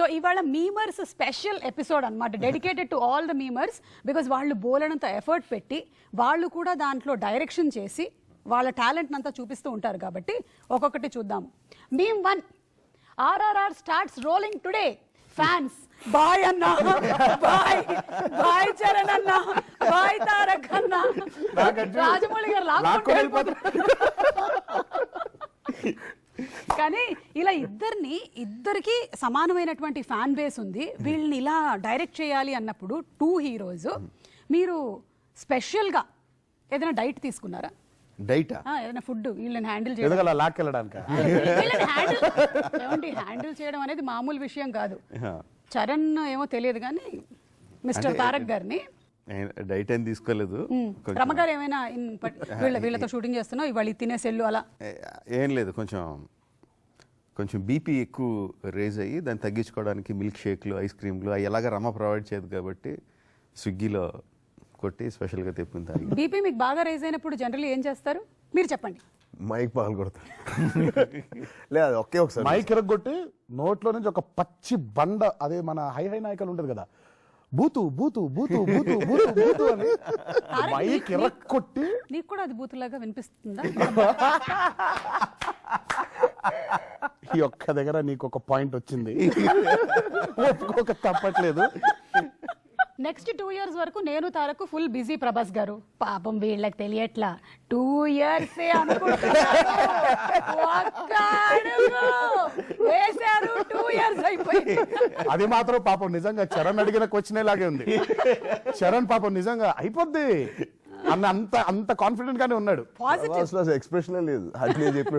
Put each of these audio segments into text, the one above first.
So ఇవాళ memers special episode అన్నమాట, dedicated to all the memers. Because వాళ్ళు బోలెడంత ఎఫర్ట్ పెట్టి వాళ్ళు కూడా దాంట్లో డైరెక్షన్ చేసి వాళ్ళ టాలెంట్ అంతా చూపిస్తూ ఉంటారు కాబట్టి ఒక్కొక్కటి చూద్దాము. Meme 1, RRR starts rolling today. Fans boy అన్న, బాయ్ బాయ్ చరణ్ అన్న, బాయ్ తారక్ అన్న. రాజమౌళి గారు లాక్కుంటే కానీ ఇలా ఇద్దరికి సమానమైనటువంటి ఫ్యాన్ బేస్ ఉంది. వీళ్ళని ఇలా డైరెక్ట్ చేయాలి అన్నప్పుడు 2 హీరోస్, మీరు స్పెషల్గా ఏదైనా డైట్ తీసుకున్నారా? డైట్ ఏదైనా ఫుడ్ వీళ్ళని హ్యాండిల్ హ్యాండిల్ చేయడం అనేది మామూలు విషయం కాదు. చరణ్ ఏమో తెలియదు కానీ మిస్టర్ తారక్ గారిని డైట్ ఏం తీసుకోలేదు. రమగారు ఏమైనా వీళ్ళతో షూటింగ్ చేస్తున్నావు ఇవాళ తినేసెల్లు అలా ఏం లేదు, కొంచెం బీపీ ఎక్కువ రేజ్ అయ్యి దాన్ని తగ్గించుకోవడానికి మిల్క్ షేక్లు, ఐస్ క్రీమ్లు అవి ఎలాగ రమ ప్రొవైడ్ చేయదు కాబట్టి స్విగ్గీలో కొట్టి స్పెషల్గా తెప్పింది. బీపీ మీకు బాగా రేజ్ అయినప్పుడు జనరల్లీ ఏం చేస్తారు మీరు చెప్పండి? మైక్ పగలు కొడతారు. లేదు ఒకసారి మైక్ ఎరగొట్టి నోట్లో నుంచి ఒక పచ్చి బండ, అదే మన హై నాయకులు ఉంటది కదా, బూతు బూతు బూతు బూతు బూతు బూతు అని మైక్ ఎరక్కొట్టి. నీకు కూడా అది బూతులాగా వినిపిస్తుందా? ఈ ఒక్క దగ్గర నీకు ఒక పాయింట్ వచ్చింది, ఒప్పుకోక తప్పట్లేదు. నెక్స్ట్ 2 years వరకు నేను తారకు ఫుల్ బిజీ. ప్రభాస్ గారు పాపం వీళ్ళకి తెలియట్లా 2 years వేశారు, 2 years అయిపోయింది. అది మాత్రం పాపం నిజంగా చరణ్ అడిగిన క్వశ్చన్ లాగే ఉంది. చరణ్ పాపం నిజంగా అయిపోద్ది అన్న అంత కాన్ఫిడెంట్ గానే ఉన్నాడు. ఎక్స్ప్రెషన్ లేదు అది చెప్పి.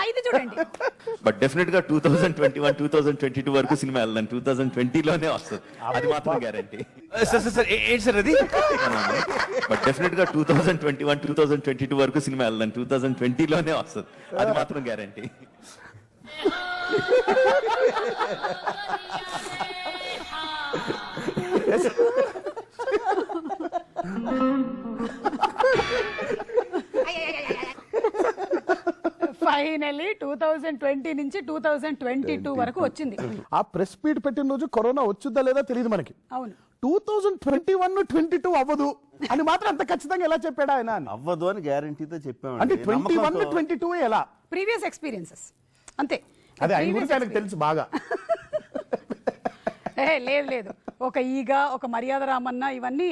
ఇది చూడండి. బట్ డెఫినెట్ గా 2021, 2022 వరకు సినిమా వెళ్దాం. 2020లోనే వస్తుంది, అది మాత్రం గ్యారంటీ. సార్ ఏంటి సార్ అది? బట్ డెఫినెట్ గా 2021, 2022 వరకు సినిమా వెళ్దాం. 2020లోనే వస్తుంది, అది మాత్రం గ్యారంటీ. ఫైనల్లీ 2020 నుంచి 2022 వరకు వచ్చింది. ఆ ప్రెస్ మీట్ పెట్టిన రోజు కరోనా వచ్చుద్దా లేదా తెలియదు మనకి. అవును, 2021, 22 అవ్వదు అని మాత్రం అంత ఖచ్చితంగా ఎలా చెప్పాడా ఆయన? అవ్వదు అని గ్యారంటీతో చెప్పాము. అంటే 21, 22 ఎలా? ప్రీవియస్ ఎక్స్పీరియన్సెస్ అంతే. అదే ఆయన గురించి ఆయనకు తెలుసు బాగా. లేదు ఒక ఈగ, ఒక మర్యాద రామన్న, ఇవన్నీ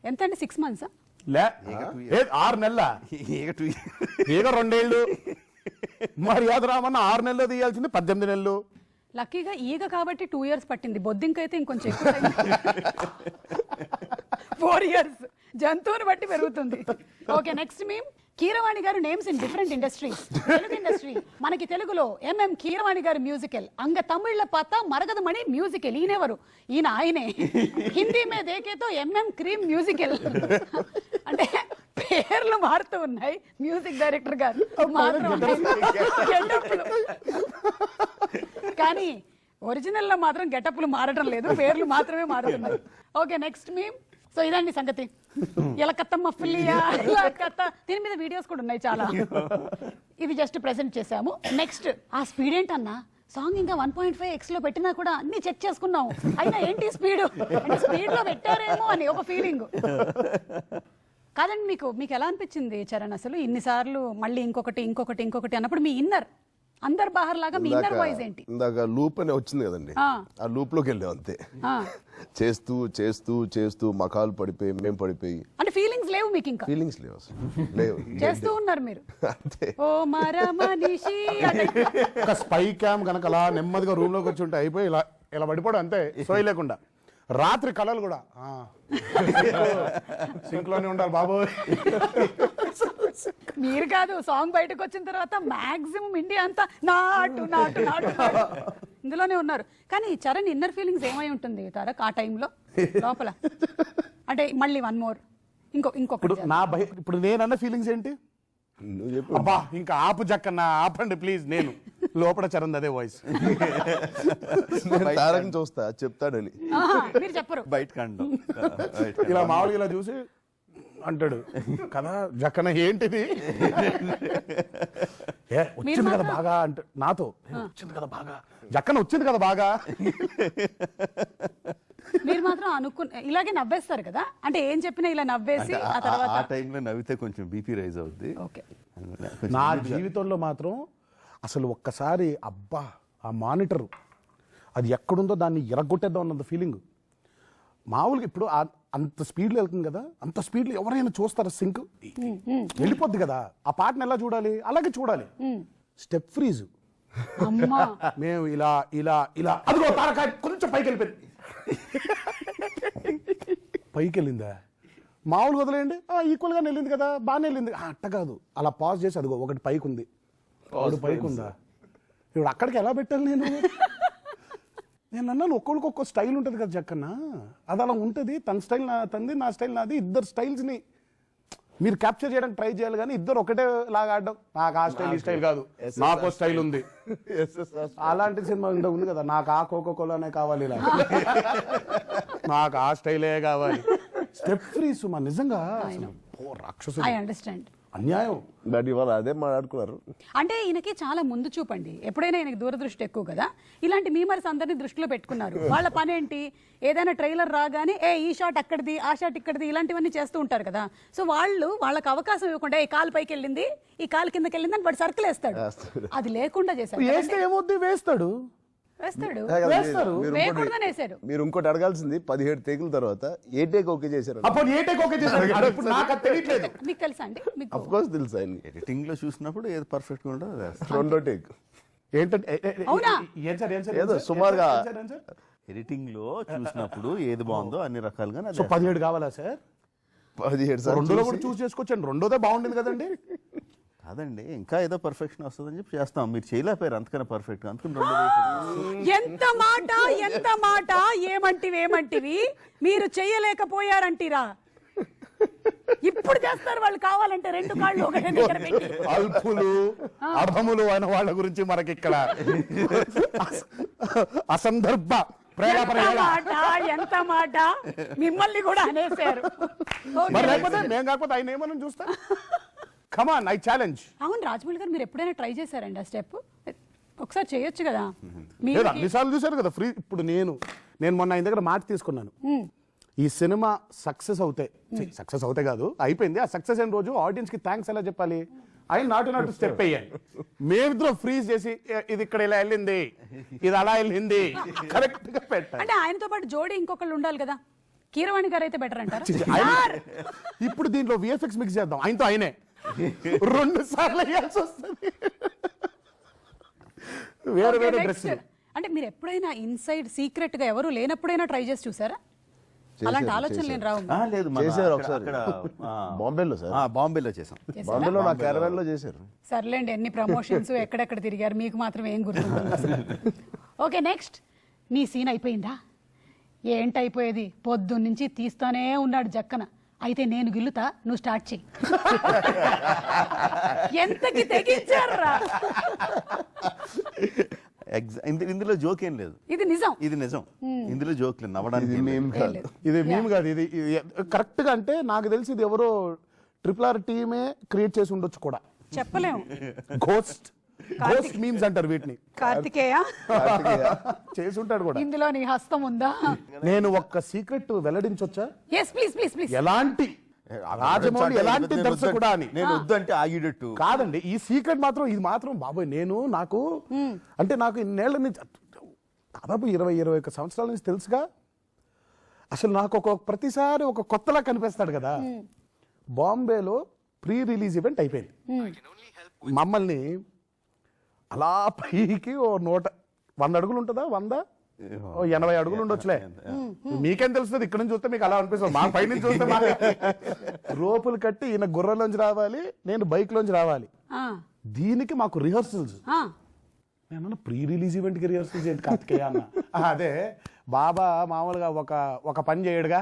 ఎంత అండి? 6 months 6 నెలల ఈగ 2 ఏళ్ళు, మర్యాద రామన్న 6 నెలలు తీయాల్సింది 18 నెలలు. లక్కీగా ఈగ కాబట్టి 2 years పట్టింది, బొద్దింకైతే ఇంకొంచెం ఎక్కువ 4 years. జంతువుని బట్టి పెరుగుతుంది. Okay, next meme. కీరవాణి గారు names in different industries. Telugu industry మనకి తెలుగులో ఎంఎం కీరవాణి గారు మ్యూజికల్, అంగ తమిళ్ల పాత మరగదమణి మ్యూజికల్. ఈయనెవరు? ఆయనే. హిందీ మే దేకేతో ఎంఎం క్రీమ్ మ్యూజికల్. అంటే పేర్లు మారుతూ ఉన్నాయి, మ్యూజిక్ డైరెక్టర్ గారు మాత్రం కానీ ఒరిజినల్ లో మాత్రం గెటప్లు మారడం లేదు, పేర్లు మాత్రమే మారుతున్నాయి. Okay, next meme. సో ఇదండి సంగతి. ఇలా కత్తమ్మ ఫుల్లియా కత్త, దీని మీద వీడియోస్ కూడా ఉన్నాయి చాలా. ఇవి జస్ట్ ప్రెజెంట్ చేసాము. నెక్స్ట్, ఆ స్పీడ్ ఏంటన్నా? సాంగ్ ఇంకా 1.5x లో పెట్టినా కూడా అన్ని చెక్ చేసుకున్నాము, అయినా ఏంటి స్పీడ్ అంటే స్పీడ్ లో పెట్టారేమో అని ఒక ఫీలింగ్. కాదండి, మీకు ఎలా అనిపించింది చరణ్? అసలు ఇన్నిసార్లు మళ్ళీ ఇంకొకటి అన్నప్పుడు మీ ఇన్నర్ అందరు బాహర్ లాగా మీ ఇన్నర్ వాయిస్ ఏంటి? ఇందాక లూప్ అనే వచ్చింది కదండి, ఆ లూప్ లోకి వెళ్ళాం అంతే. చేస్తూ చేస్తూ చేస్తూ మకాలు పడిపోయి మేము పడిపోయి. అంటే ఫీలింగ్స్ లేవు మీకు? ఇంకా ఫీలింగ్స్ లేవు అసలు, లేవు. చేస్తూ ఉన్నారు మీరు అంతే. ఓ మరమనిషి ఒక స్పై క్యామ్ కనుక అలా నెమ్మదిగా రూమ్ లోకి వచ్చి ఉంటే అయిపోయి ఇలా పడిపోవడం అంతే, సోయి లేకుండా. రాత్రి కళలు కూడా సింక్ లోనే ఉండాలి బాబోయ్. మీరు కాదు, సాంగ్ బయటకు వచ్చిన తర్వాత మాక్సిమం ఇండియా అంతా నాటు నాటు నాటు ఇందులోనే ఉన్నారు. కానీ చరణ్ ఇన్నర్ ఫీలింగ్స్ ఏమై ఉంటుంది తారక్ ఆ టైంలో లోపల? అంటే మళ్ళీ 1 more ఇంకొకటి. ఇప్పుడు నేనన్న ఫీలింగ్స్ ఏంటి? అబ్బా ఇంకా ఆపు జక్కన్న, ఆపండి ప్లీజ్. నేను లోపల చరణ్ అదే వాయిస్. తారకం చూస్తా చెప్తాడని మీరు చెప్పరు, బయట కండం ఇలా మామూలుగా ఇలా చూసి అంటాడు కదా, జక్కన ఏంటిది ఏ వచ్చింది కదా బాగా అంటే నాతో వచ్చింది కదా బాగా జక్కన వచ్చింది కదా బాగా మీరు మాత్రం ఇలాగే నవ్వేస్తారు కదా, అంటే ఏం చెప్పినా ఇలా నవ్వేసి ఆ తర్వాత ఆ టైంలో నవ్వితే కొంచెం బీపీ రైజ్ అవుద్ది. ఓకే. నా జీవితంలో మాత్రం అసలు ఒక్కసారి అబ్బా ఆ మానిటర్ అది ఎక్కడుందో దాన్ని ఎరగొట్టేద్దాం అన్నంత ఫీలింగ్. మామూలుగా ఇప్పుడు అంత స్పీడ్లో వెళ్తుంది కదా, అంత స్పీడ్లో ఎవరైనా చూస్తారా సింక్ వెళ్ళిపోద్ది కదా, ఆ పాటను ఎలా చూడాలి అలాగే చూడాలి. స్టెప్ ఫ్రీజ్ అమ్మా మేము ఇలా ఇలా ఇలా అదిగో తారకాయ కొంచెం పైకి వెళ్ళిపోయింది పైకి వెళ్ళిందా మామూలుగా వదిలేయండి ఈక్వల్గానే వెళ్ళింది కదా బాగానే వెళ్ళింది అట్ట కాదు, అలా పాజ్ చేసి అదిగో ఒకటి పైకి ఉంది ఒకటి పైకి ఉందా, ఇప్పుడు అక్కడికి ఎలా పెట్టాలి నేను అన్నాను ఒక్కొక్కరికి ఒక్కో స్టైల్ ఉంటుంది కదా జక్కన్న, అది అలా ఉంటుంది. తన స్టైల్ తంది, నా స్టైల్ నాది, ఇద్దరు స్టైల్స్ని మీరు క్యాప్చర్ చేయడానికి ట్రై చేయాలి కానీ ఇద్దరు ఒకటే లాగా ఆడడం నాకు ఆ స్టైల్ ఈ స్టైల్ కాదు నాకు స్టైల్ ఉంది. అలాంటి సినిమా ఉంది కదా నాకు ఆ కోకోకోలానే కావాలి ఇలా నాకు ఆ స్టైలే కావాలి. స్టెప్ ఫ్రీ సుమా నిజంగా రాక్షసు ఐ అండర్స్టాండ్. అన్యాయం. బట్ ఇవాళ అదే మాట్లాడుకున్నారు. అంటే ఈయనకి చాలా ముందు చూపండి, ఎప్పుడైనా ఈయనకి దూరదృష్టి ఎక్కువ కదా, ఇలాంటి మీమర్స్ అందరినీ దృష్టిలో పెట్టుకున్నారు. వాళ్ళ పని ఏంటి, ఏదైనా ట్రైలర్ రాగానే ఈ షాట్ అక్కడిది ఆ షాట్ ఇక్కడిది ఇలాంటివన్నీ చేస్తూ ఉంటారు కదా. సో వాళ్ళకి అవకాశం ఇవ్వకుండా ఈ కాలు పైకి వెళ్ళింది ఈ కాలు కిందకి వెళ్ళింది అని వాడు సర్కిల్ వేస్తాడు, అది లేకుండా చేశాడు. వేస్తే ఏమవుద్ది వేస్తాడు వేస్తారు వేయకూడదని వేశారు. మీరు ఇంకోటి అడగాల్సింది 17 టేకుల తర్వాత ఏ టేక్ ఓకే చేశారు? అప్పుడు ఏ టేక్ ఓకే చేశారు ఇప్పుడు నాకు అది తెలియట్లేదు. మీకు తెలుసా అండి? మీకు అఫ్ కోర్స్ తెలుసు ఆయన. ఎడిటింగ్ లో చూసినప్పుడు ఏది పర్ఫెక్ట్ గా ఉంటుందో అది వేస్తాం. రెండో టేక్ ఏంటంటే అవునా? ఏదో సుమారుగా ఎడిటింగ్ లో చూసినప్పుడు ఏది బాగుందో అన్ని రకాలుగా 17 కావాలా సార్? 17 సార్లు రెండోలో కూడా చూస్ చేసుకోవచ్చండి, రెండోదే బాగుండేది కదండి. కాదండి ఇంకా ఏదో పర్ఫెక్షన్ వస్తుందని చెప్పి చేస్తాం, మీరు చేయలేకపోయారు అంతకన్నా పర్ఫెక్ట్ గా అందుకని ఎంత మాట ఏమంటివి మీరు చెయ్యలేకపోయారంటీరా. ఇప్పుడు చేస్తారు వాళ్ళు కావాలంటే రెండు కాళ్ళు ఒకటే దగ్గర పెట్టి. అల్పులు అధములు అయిన వాళ్ళ గురించి మనకి ఇక్కడ అసందర్భ ఎంత మాట మిమ్మల్ని కూడా అనేసారు. నేను కాకపోతే ఆయన ఏమని చూస్తా. Come on I challenge. అవును రాజమౌళి గారు, మీరు ఎప్పుడైనా ట్రై చేశారండి ఆ స్టెప్? ఒకసారి చేయొచ్చు కదా. లేదు అన్నిసార్లు చూశారు కదా ఫ్రీ. ఇప్పుడు నేను మొన్న ఆయన దగ్గర మాట తీసుకున్నాను, ఈ సినిమా సక్సెస్ అవుతాయి కాదు అయిపోయింది. ఆ సక్సెస్ అయిన రోజు ఆడియన్స్ కి థ్యాంక్స్ ఎలా చెప్పాలి, ఆయన నాటు స్టెప్ అయ్యాను. మేమిద్దరం ఫ్రీజ్ చేసి ఇది ఇక్కడ ఇలా వెళ్ళింది ఇది అలా వెళ్ళింది కరెక్ట్ గా పెట్టాలి. అంటే ఆయనతో పాటు జోడి ఇంకొకళ్ళు ఉండాలి కదా. కీరవాణి గారు అయితే బెటర్ అంటారు. ఇప్పుడు దీంట్లో విఎఫ్ఎక్స్ మిక్స్ చేద్దాం, ఆయనతో ఆయనే 2 సార్లు వేయాల్సి వస్తుంది. వేరే డ్రెస్. అంటే మీరు ఎప్పుడైనా ఇన్సైడ్ సీక్రెట్ గా ఎవరు లేనప్పుడైనా ట్రై చేసి చూసారా? అలాంటి ఆలోచనలు ఏం రావు. లేదు చేశారు ఒకసారి బాంబేలో సార్. బాంబేలో చేసాం. బాంబేలో నా క్యారవాన్ లో చేశారు. సర్లేండి, ఎన్ని ప్రమోషన్స్ ఎక్కడెక్కడ తిరిగారు మీకు మాత్రం ఏం గుర్తుంది. ఓకే నెక్స్ట్, నీ సీన్ అయిపోయిందా? ఏంటైపోయేది, పొద్దున్నుంచి తీస్తానే ఉన్నాడు జక్కన. అయితే నేను గిల్లుతా, నువ్వు స్టార్ట్ చెయ్యి. ఎంతకి తెగించారా? ఇందులో జోక్ ఏం లేదు, ఇది నిజం. ఇందులో జోక్ లేదు, నవ్వడానికి ఇది మేము కాదు. ఇది మేము కాదు, ఇది కరెక్ట్ గా అంటే నాకు తెలిసి ఇది ఎవరో RRR టీమే క్రియేట్ చేసి ఉండొచ్చు కూడా. చెప్పలేము. గోస్ట్ మీమ్స్ అంటారు వీటిని. కార్తికేయ చేసి ఉంటాడు కూడా. ఇందులో నీ హస్తం ఉందా? నేను ఒక్క సీక్రెట్ వెల్లడించొచ్చా? Yes please. ఎలాంటి రాజమౌళి ఎలాంటి దర్శకుడా అని. నేను వద్దంటే ఆగిడట్టు కాదండి, ఈ సీక్రెట్ మాత్రం ఇది మాత్రం బాబోయ్ నాకు ఇన్నేళ్ల నుంచి దాదాపు 20-21 సంవత్సరాల నుంచి తెలుసుగా. అసలు నాకు ప్రతిసారి ఒక కొత్తలా కనిపిస్తాడు కదా. బాంబేలో ప్రీ రిలీజ్ ఈవెంట్ అయిపోయింది. మమ్మల్ని అలా పైకి 100 అడుగులు ఉంటుందా, 80 అడుగులు ఉండొచ్చులే. మీకేం తెలుస్తుంది, ఇక్కడ నుంచి చూస్తే మీకు అలా అనిపిస్తుంది, మా పై నుంచి చూస్తే రోపులు కట్టి ఈయన గుర్రంలోంచి రావాలి, నేను బైక్ లోంచి రావాలి. దీనికి మాకు రిహర్సల్స్. నేను ప్రీ రిలీజ్ ఈవెంట్ కి రిహర్సల్స్ ఏంటి కార్తికేయ అన్న. అదే బాబా మామూలుగా ఒక పని చేయడుగా.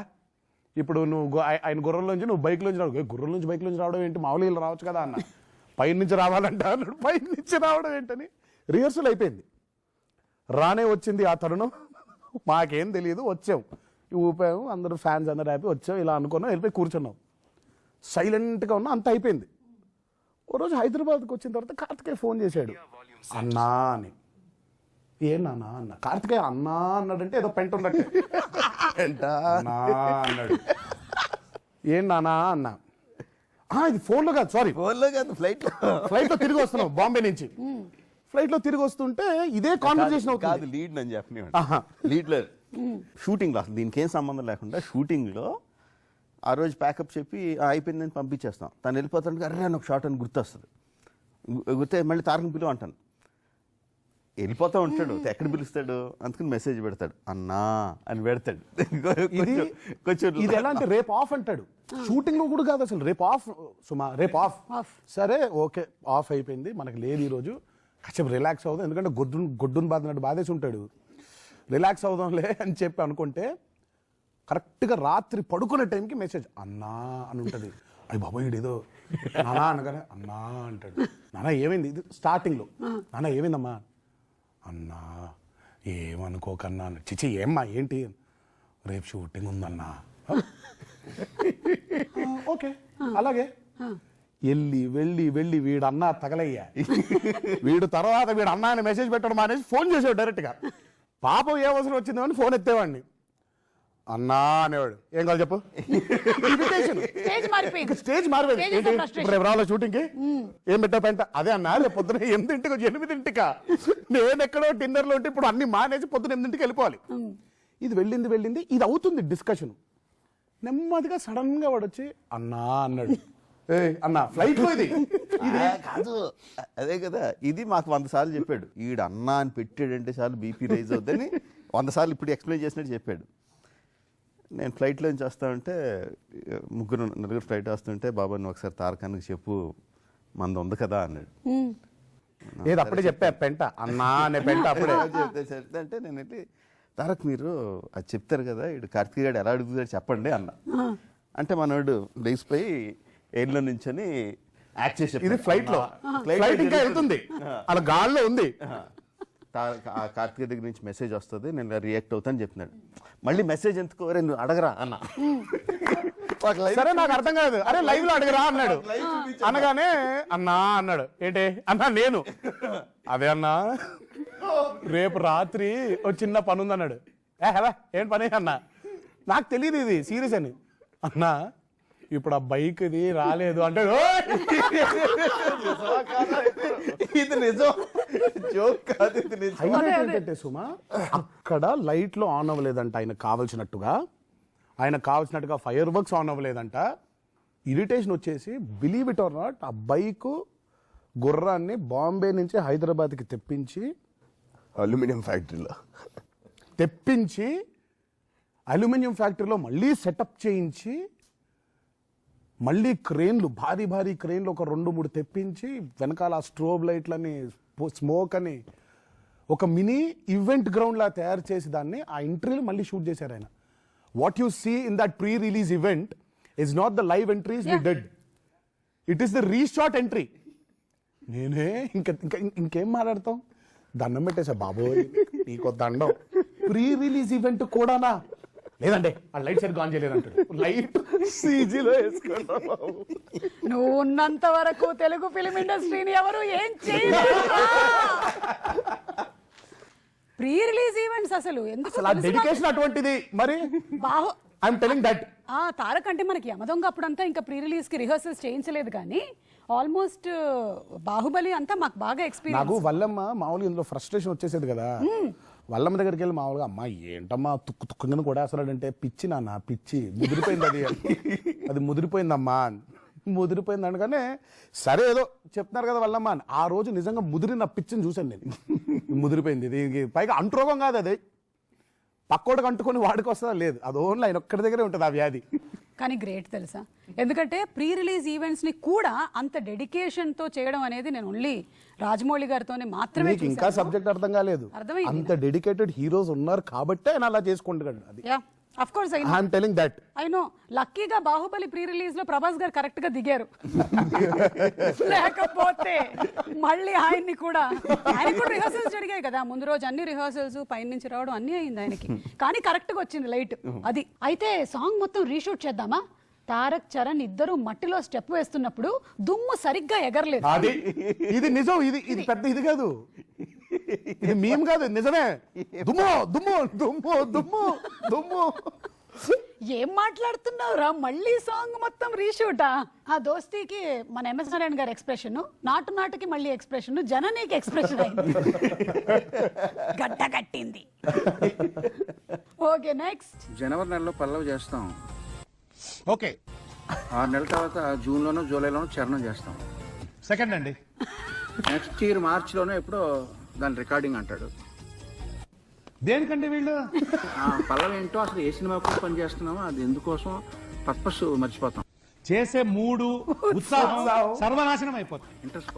ఇప్పుడు నువ్వు ఆయన గుర్రంలోంచి నువ్వు బైక్ లోంచి రావు, గుర్రంలోంచి బైక్ లోంచి రావడం ఏంటి, మామూలుగా ఇలా రావచ్చు కదా అన్న. పై నుంచి రావాలంట, పై నుంచి రావడం ఏంటని రిహర్సల్ అయిపోయింది. రానే వచ్చింది ఆ తరుణం, మాకేం తెలియదు. వచ్చాం, ఊపాము, అందరూ ఫ్యాన్స్ అందరూ హ్యాపీ. వచ్చాం, ఇలా అనుకున్నాం, వెళ్ళిపోయి కూర్చున్నాం, సైలెంట్గా ఉన్నాం, అంత అయిపోయింది. ఓ రోజు హైదరాబాద్కి వచ్చిన తర్వాత కార్తికేయ ఫోన్ చేశాడు, అన్నా అని. ఏ నాన్న అన్న. కార్తికేయ అన్నా అన్నాడంటే ఏదో పెంట ఉన్నట్టు. అన్నా అన్నాడు. ఏం నానా అన్నా. ఇది ఫోన్లో కాదు, సారీ ఫోన్లో కాదు, ఫ్లైట్లో తిరిగి వస్తున్నాం బాంబే నుంచి. ఫ్లైట్లో తిరిగి వస్తుంటే ఇదే కాన్వర్సేషన్ కాదు అవుతుంది. లీడ్ అని చెప్పిన లీడ్లో షూటింగ్లో అసలు దీనికి ఏం సంబంధం లేకుండా షూటింగ్లో ఆ రోజు ప్యాకప్ చెప్పి అయిపోయిందని పంపించేస్తాం. తను వెళ్ళిపోతానికి అరే నాకు షార్ట్ అని గుర్తొస్తుంది. గుర్తే మళ్ళీ తారకం పిలువ అంటాను. వెళ్ళిపోతూ ఉంటాడు, ఎక్కడ పిలుస్తాడు, అందుకని మెసేజ్ పెడతాడు, అన్నా అని పెడతాడు. కొంచెం ఇది ఎలా అంటే రేపు ఆఫ్ అంటాడు. షూటింగ్ లో కూడా కాదు అసలు, రేపు ఆఫ్ సుమా, రేపు ఆఫ్. సరే ఓకే ఆఫ్ అయిపోయింది, మనకు లేదు ఈరోజు, కాసేపు రిలాక్స్ అవుదాం, ఎందుకంటే గొడ్డును బాధినట్టు బాధేసి ఉంటాడు, రిలాక్స్ అవుదాంలే అని చెప్పి అనుకుంటే కరెక్ట్గా రాత్రి పడుకునే టైంకి మెసేజ్ అన్నా అని ఉంటుంది. అయ్యి బాబోయ్ ఏదో నానా అనగానే అన్నా అంటాడు. నానా ఏమైంది, ఇది స్టార్టింగ్లో, నానా ఏమైందమ్మా, అన్నా ఏమనుకోకన్నా. చిచి ఏమ్మా ఏంటి, రేపు షూటింగ్ ఉందన్నా. ఓకే అలాగే. వెళ్ళి వెళ్ళి వెళ్ళి వీడు అన్నా తగలయ్యా. వీడు తర్వాత వీడు అన్నా అని మెసేజ్ పెట్టడం మానేసి ఫోన్ చేసాడు డైరెక్ట్గా. పాపం ఏ అవసరం వచ్చిందో అని ఫోన్ ఎత్తేవాడిని. అన్నా అనేవాడు, ఏం కావాలి చెప్పు. స్టేజ్ మారిపోయింది. స్టేజ్ మారిపోయింది. Stage of frustration. ఇప్పుడు రావాలి షూటింగ్కి, ఏం పెట్టా పెంట అదే అన్నా. రేపు పొద్దున 8:00 నేను ఎక్కడో డిన్నర్లో ఉంటే ఇప్పుడు అన్ని మానేసి పొద్దున 8:00 వెళ్ళిపోవాలి. ఇది వెళ్ళింది ఇది అవుతుంది డిస్కషన్. నెమ్మదిగా సడన్ గా వాడు వచ్చి అన్నా అన్నాడు. ఏ అన్నా ఫ్లైట్ లో ఇది కాదు, అదే కదా, ఇది మాకు 100 సార్లు చెప్పాడు. ఈడు అన్నా అని పెట్టాడంటే చాలు బీపీ రైజ్ అవుద్దని 100 సార్లు ఇప్పుడు ఎక్స్ప్లెయిన్ చేసినట్టు చెప్పాడు. నేను ఫ్లైట్లో నుంచి వస్తామంటే నలుగురు ఫ్లైట్ వస్తుంటే, బాబా నువ్వు ఒకసారి తారకానికి చెప్పు మంది ఉంది కదా అన్నాడు. ఏది అప్పుడే చెప్పా పెంట అన్నా అనే పెంట అప్పుడే చెప్తే అంటే నేను వెళ్ళి తారక్ మీరు అది చెప్తారు కదా, ఇటు కార్తీక్ గారు ఎలా అడుగుతాడు చెప్పండి అన్న. అంటే మనోడు లేచిపోయి ఎయిర్లో నుంచొని యాక్ట్ చేసి ఇది ఫ్లైట్ లో, ఫ్లైట్ ఇంకా వెళ్తుంది అలా గాల్లో ఉంది. ఆ కార్తీక్ దగ్గర నుంచి మెసేజ్ వస్తుంది, నేను రియాక్ట్ అవుతాను చెప్తున్నాడు. మళ్ళీ మెసేజ్ ఎందుకు నువ్వు అడగరా అన్న. సరే నాకు అర్థం కాదు, అరే లైవ్ లో అడగరా అన్నాడు. అనగానే అన్నా అన్నాడు. ఏంటి అన్నా నేను అదే అన్నా రేపు రాత్రి ఒక చిన్న పని ఉంది అన్నాడు. హెవా ఏం పని అన్నా, నాకు తెలియదు ఇది సీరియస్ అని. అన్నా ఇప్పుడు ఆ బైక్ ఇది రాలేదు అంటే ఇది నిజం, జోక్ కాదు, ఇది నిజం. హైలైట్ ఏంటంటే సుమా, అక్కడ లైట్లు ఆన్ అవ్వలేదంట ఆయనకు కావాల్సినట్టుగా ఫైర్ వర్క్స్ ఆన్ అవ్వలేదంట. ఇరిటేషన్ వచ్చేసి బిలీవ్ ఇట్ ఆర్ నాట్, ఆ బైక్ గుర్రాన్ని బాంబే నుంచి హైదరాబాద్కి తెప్పించి అల్యూమినియం ఫ్యాక్టరీలో మళ్ళీ సెటప్ చేయించి, మళ్ళీ క్రేన్లు భారీ క్రేన్లు ఒక 2-3 తెప్పించి, వెనకాల స్ట్రోబ్ లైట్లని స్మోక్ అని ఒక మినీ ఈవెంట్ గ్రౌండ్ లా తయారు చేసి దాన్ని ఆ ఎంట్రీలు మళ్ళీ షూట్ చేశారు ఆయన. What you see in that pre release event is not the live entries we did, it is the reshot entry. నేనే ఇంకేం మాట్లాడతాం, దండం పెట్టేసా బాబోయ్ నీకో దండం. ప్రీ రిలీజ్ ఈవెంట్ కూడానా, లేదంటే ఆ లైట్ సరిగ్గా ఆన్ చేయలేదంటాడు. లైట్ సీజీలో వేసుకున్నా. నువ్వు ఉన్నంత వరకు తెలుగు ఫిలిం ఇండస్ట్రీని ఎవరు ఏం చేయలేరు. ప్రీ రిలీజ్ ఈవెంట్స్ అసలు ఎందుకు డెడికేషన్ అటువంటిది. మరి ఐఎమ్ టెలింగ్ దట్ తారక్ అంటే మనకి యమదొంగ అప్పుడంతా ఇంకా ప్రీ రిలీజ్ కి రిహర్సల్స్ చేయించలేదు, కానీ ఆల్మోస్ట్ బాహుబలి అంతా మాకు బాగా ఎక్స్పీరియన్స్. నాకు వల్లమ్మ మామూలుగా ఇందులో ఫ్రస్ట్రేషన్ వచ్చేసేది కదా. వల్లమ్మ దగ్గరికి వెళ్ళి మామూలుగా అమ్మా ఏంటమ్మా తుక్కుని కూడా అసలు పిచ్చి నాన్న పిచ్చి ముదిరిపోయింది, అది ముదిరిపోయిందమ్మా ముదిరిపోయింది అనగానే సరే ఏదో చెప్తున్నారు కదా వల్లమ్మ అని. ఆ రోజు నిజంగా ముదిరిన పిచ్చిని చూశాను నేను. ముదిరిపోయింది ఇది, పైగా అంటురోగం కాదు అది, పక్కోడికి అంటుకొని వాడికి వస్తుందా లేదు, అది ఓన్లీ ఆయన ఒక్కడి దగ్గరే ఉంటుంది ఆ వ్యాధి. కానీ గ్రేట్ తెలుసా, ఎందుకంటే ప్రీ రిలీజ్ ఈవెంట్స్ ని కూడా అంత డెడికేషన్ తో చేయడం అనేది నేను ఓన్లీ రాజమౌళి గారితోనే మాత్రమే చూశాను. ఇంకా సబ్జెక్ట్ అర్థం కాలేదు, అంత డెడికేటెడ్ హీరోస్ ఉన్నారు కాబట్టే ఆయన అలా చేసుకుంటాడు. అది of course I'm telling that. I know, లక్కీగా బాహుబలి ప్రీ రిలీజ్ లో ప్రభాస్ గారు కరెక్ట్ గా దిగారు, లేకపోతే మళ్ళీ ఆయన్ని కూడా రిహర్సల్స్ జరిగాయి కదా ముందు రోజు, అన్ని రిహర్సల్స్ పైన నుంచి రావడం అన్ని అయింది ఆయనకి, కానీ కరెక్ట్ గా వచ్చింది లైట్. అది అయితే సాంగ్ మొత్తం రీషూట్ చేద్దామా? తారక్ చరణ్ ఇద్దరు మట్టిలో స్టెప్ వేస్తున్నప్పుడు దుమ్ము సరిగ్గా ఎగరలేదు. అది ఇది నిజం, ఇది పెద్ద ఇది కాదు, ఇది మేము కాదు, నిజమే. దుమ్ము దుమ్ము దుమ్ము దుమ్ము దుమ్ము. ఏం మాట్లాడుతున్నావురా, మళ్ళీ సాంగ్ మొత్తం రీషూటా? ఆ దోస్తీకి మన ఎంఎస్ నారాయణ గారి ఎక్స్ప్రెషన్, నాటుకి మళ్ళీ ఎక్స్ప్రెషన్, జననీకి ఎక్స్ప్రెషన్ అయింది, గడ్డ కట్టింది. Okay next. జనవరి నెలలో పల్లవి చేస్తాం, ఓకే 6 నెలల తర్వాత జూన్లోనో జూలైలోనో చరణం చేస్తాం. సెకండ్ అండి. నెక్స్ట్ ఇయర్ మార్చిలోనో ఎప్పుడో దాని రికార్డింగ్ అంటాడు. దేనికండి వీళ్ళు? పల్లవి ఏంటో అసలు ఏ సినిమా కోసం పని చేస్తున్నామో అది ఎందుకోసం పర్పస్ మర్చిపోతాం. చేసే మూడు ఉత్సాహం సర్వనాశనం అయిపోతుంది. ఇంట్రెస్ట్